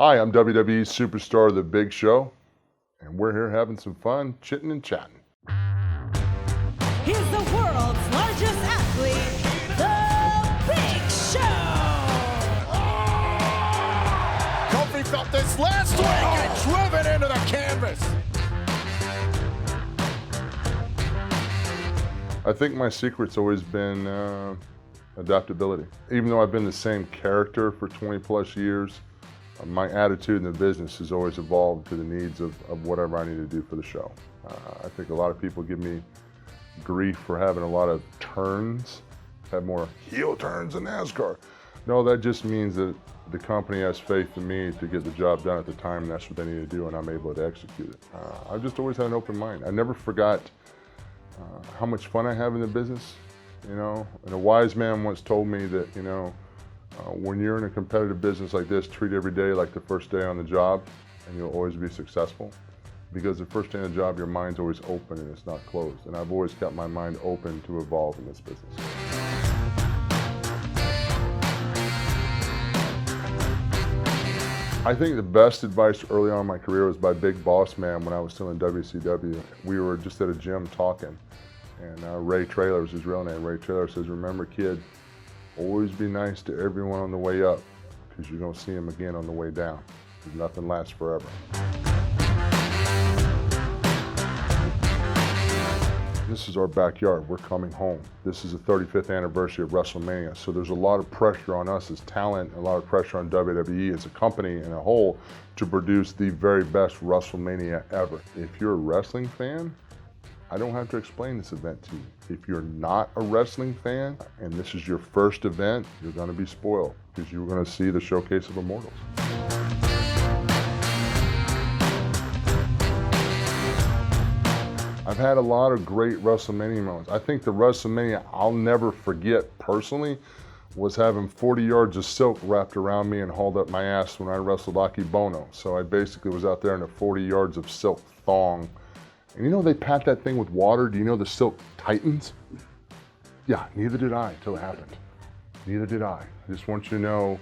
Hi, I'm WWE superstar The Big Show, and we're here having some fun, chitting and chatting. He's the world's largest athlete, The Big Show! Kofi felt this last week and driven into the canvas. I think my secret's always been adaptability. Even though I've been the same character for 20 plus years, my attitude in the business has always evolved to the needs of whatever I need to do for the show. I think a lot of people give me grief for having a lot of turns, have more heel turns than NASCAR. No, that just means that the company has faith in me to get the job done at the time, and that's what they need to do, and I'm able to execute it. I've just always had an open mind. I never forgot how much fun I have in the business, you know. And a wise man once told me that, you know, when you're in a competitive business like this, treat every day like the first day on the job, and you'll always be successful. Because the first day on the job, your mind's always open and it's not closed. And I've always kept my mind open to evolve in this business. I think the best advice early on in my career was by Big Boss Man when I was still in WCW. We were just at a gym talking, and Ray Traylor was his real name. Ray Traylor says, "Remember, kid, always be nice to everyone on the way up, because you're going to see them again on the way down. Nothing lasts forever." This is our backyard. We're coming home. This is the 35th anniversary of WrestleMania, so there's a lot of pressure on us as talent, a lot of pressure on WWE as a company and a whole to produce the very best WrestleMania ever. If you're a wrestling fan, I don't have to explain this event to you. If you're not a wrestling fan and this is your first event, you're going to be spoiled because you're going to see the Showcase of Immortals. I've had a lot of great WrestleMania moments. I think the WrestleMania I'll never forget personally was having 40 yards of silk wrapped around me and hauled up my ass when I wrestled Aki Bono. So I basically was out there in a 40 yards of silk thong. And you know they pat that thing with water? Do you know the silk tightens? Yeah, neither did I until it happened. Neither did I. I just want you to know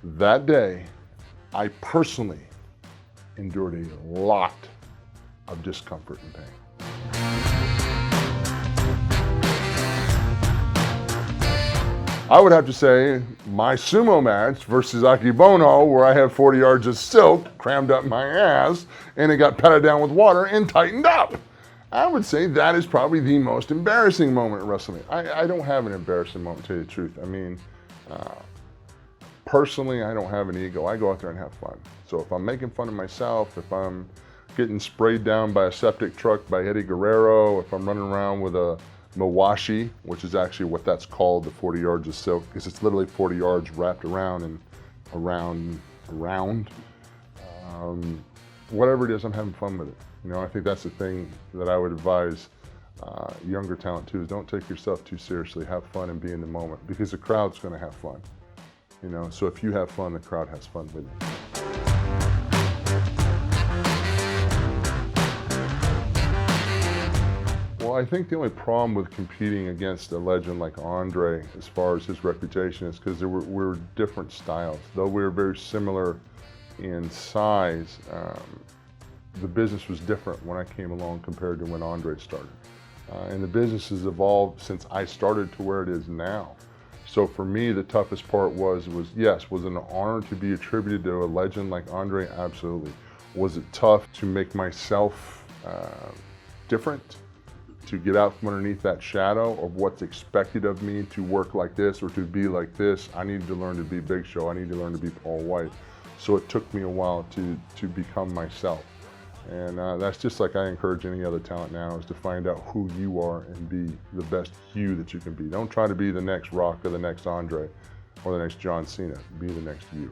that day, I personally endured a lot of discomfort and pain. I would have to say my sumo match versus Aki Bono, where I have 40 yards of silk crammed up my ass and it got patted down with water and tightened up. I would say that is probably the most embarrassing moment at WrestleMania. I don't have an embarrassing moment, to tell you the truth. I mean, personally, I don't have an ego. I go out there and have fun. So if I'm making fun of myself, if I'm getting sprayed down by a septic truck by Eddie Guerrero, if I'm running around with a Mawashi, which is actually what that's called, the 40 yards of silk, because it's literally 40 yards wrapped around and around. Whatever it is, I'm having fun with it. You know, I think that's the thing that I would advise younger talent too, is don't take yourself too seriously. Have fun and be in the moment, because the crowd's going to have fun. You know, so if you have fun, the crowd has fun with you. Well, I think the only problem with competing against a legend like Andre, as far as his reputation, is because we're different styles. Though we were very similar in size, the business was different when I came along compared to when Andre started. And the business has evolved since I started to where it is now. So for me, the toughest part was it an honor to be attributed to a legend like Andre? Absolutely. Was it tough to make myself different? To get out from underneath that shadow of what's expected of me to work like this or to be like this? I needed to learn to be Big Show. I needed to learn to be Paul White. So it took me a while to become myself. And that's just like I encourage any other talent now, is to find out who you are and be the best you that you can be. Don't try to be the next Rock or the next Andre or the next John Cena. Be the next you.